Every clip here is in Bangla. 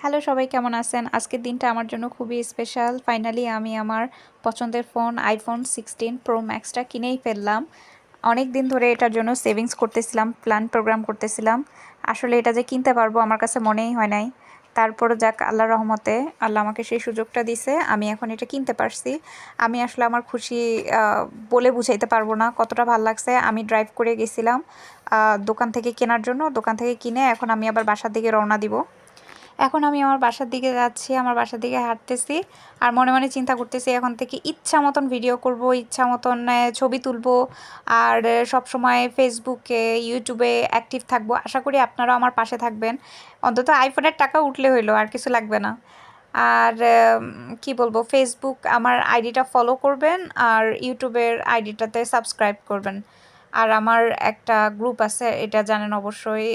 হ্যালো সবাই কেমন আছেন? আজকের দিনটা আমার জন্য খুবই স্পেশাল। ফাইনালি আমি আমার পছন্দের ফোন আইফোন 16 প্রো ম্যাক্সটা কিনেই ফেললাম। অনেক দিন ধরে এটার জন্য সেভিংস করতেছিলাম, প্ল্যান প্রোগ্রাম করতেছিলাম। আসলে এটা যে কিনতে পারবো আমার কাছে মনেই হয় নাই। তারপরও যাক আল্লাহর রহমতে আল্লাহ আমাকে সেই সুযোগটা দিছে। আমি এখন এটা কিনতে পারছি। আমি আসলে আমার খুশি বলে বুঝাইতে পারবো না কতটা ভাল লাগছে। আমি ড্রাইভ করে গেছিলাম দোকান থেকে কেনার জন্য। দোকান থেকে কিনে এখন আমি আবার বাসার দিকে রওনা দিব। এখন আমি আমার বাসার দিকে যাচ্ছি, আমার বাসার দিকে হাঁটতেছি আর মনে মনে চিন্তা করতেছি এখন থেকে ইচ্ছা মতন ভিডিও করব, ইচ্ছা মতন ছবি তুলবো আর সব সময় ফেসবুকে ইউটিউবে অ্যাক্টিভ থাকবো। আশা করি আপনারাও আমার পাশে থাকবেন। অন্তত আইফোনের টাকা উঠলে হইলো, আর কিছু লাগবে না। আর কি বলবো, ফেসবুক আমার আইডিটা ফলো করবেন আর ইউটিউবের আইডিটাতে সাবস্ক্রাইব করবেন। আর আমার একটা গ্রুপ আছে, এটা জানেন অবশ্যই,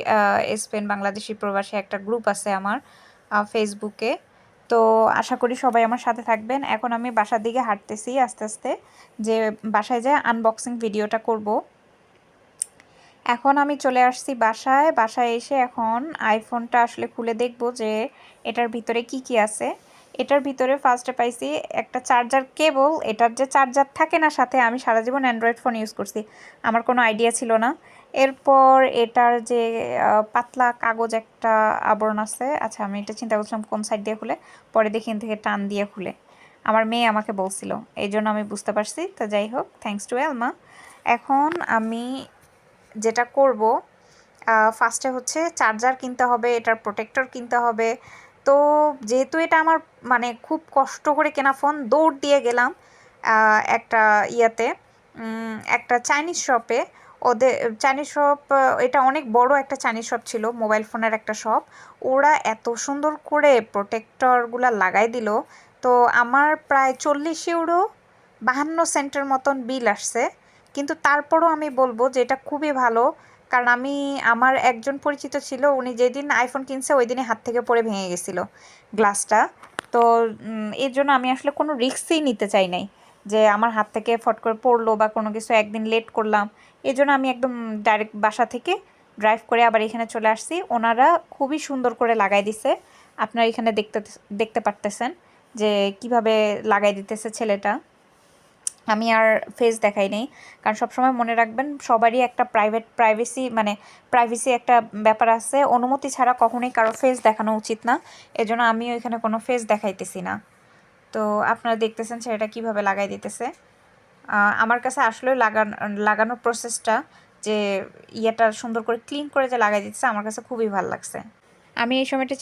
স্পেন বাংলাদেশি প্রবাসী একটা গ্রুপ আছে আমার ফেসবুকে। তো আশা করি সবাই আমার সাথে থাকবেন। এখন আমি বাসার দিকে হাঁটতেছি আস্তে আস্তে, যে বাসায় যেয়ে আনবক্সিং ভিডিওটা করব। এখন আমি চলে আসছি বাসায়। বাসায় এসে এখন আইফোনটা আসলে খুলে দেখব যে এটার ভিতরে কি কি আছে। এটার ভিতরে ফার্স্টে পাইছি একটা চার্জার কেবল। এটার যে চার্জার থাকে না সাথে, আমি সারা জীবন অ্যান্ড্রয়েড ফোন ইউজ করছি, আমার কোনো আইডিয়া ছিল না। এরপর এটার যে পাতলা কাগজ একটা আবরণ আছে, আচ্ছা আমি এটা চিন্তা করছিলাম কোন সাইড দিয়ে খুলে, পরে দেখি এখান থেকে টান দিয়ে খুলে। আমার মেয়ে আমাকে বলছিল, এই জন্য আমি বুঝতে পারছি। তো যাই হোক, থ্যাঙ্কস টু এলমা। এখন আমি যেটা করব, ফার্স্টে হচ্ছে চার্জার কিনতে হবে, এটার প্রোটেক্টর কিনতে হবে। তো যেহেতু এটা আমার মানে খুব কষ্ট করে কেনা ফোন, দৌড় দিয়ে গেলাম একটা ইয়াতে, একটা চাইনিজ শপে। ওদের চাইনিজ শপ, এটা অনেক বড় একটা চাইনিজ শপ ছিল, মোবাইল ফোনের একটা শপ। ওরা এত সুন্দর করে প্রোটেক্টরগুলো লাগাই দিল। তো আমার প্রায় 40 ইউরো 52 সেন্টের মতন বিল আসছে। কিন্তু তারপরও আমি বলবো যে এটা খুবই ভালো, কারণ আমার একজন পরিচিত ছিল, উনি যেদিন আইফোন কিনছে ওই দিনে হাত থেকে পড়ে ভেঙে গেছিলো গ্লাসটা। তো এর জন্য আমি আসলে কোনো রিস্কই নিতে চাই নাই যে আমার হাত থেকে ফট করে পড়লো বা কোনো কিছু একদিন লেট করলাম। এই জন্য আমি একদম ডাইরেক্ট বাসা থেকে ড্রাইভ করে আবার এখানে চলে আসছি। ওনারা খুবই সুন্দর করে লাগাই দিছে। আপনারা এখানে দেখতে পারতেছেন যে কিভাবে লাগাই দিতেছে ছেলেটা। আমি আর ফেস দেখাই নেই, কারণ সবসময় মনে রাখবেন সবারই একটা প্রাইভেসি একটা ব্যাপার আছে। অনুমতি ছাড়া কখনোই কারো ফেস দেখানো উচিত না। এজন্য আমিও এখানে কোনো ফেস দেখাইতেছি না। তো আপনারা দেখতেছেন সেটা কিভাবে লাগাই দিতেছে। আমার কাছে আসলে লাগানোর প্রসেসটা, যে ইয়েটা সুন্দর করে ক্লিন করে যে লাগাই দিতেছে, আমার কাছে খুবই ভালো লাগছে। আমি এই সময়টা